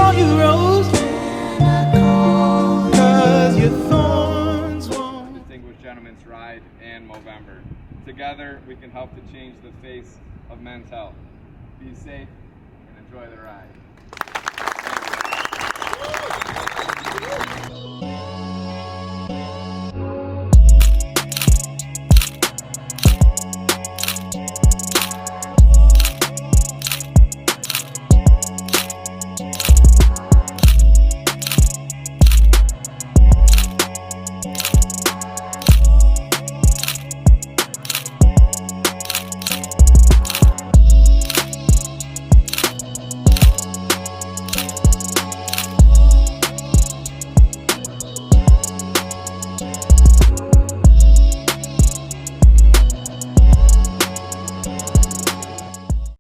call you Rose? Cause your thorns won't. Distinguished Gentleman's Ride and Movember. Together, we can help to change the face of men's health. Be safe and enjoy the ride.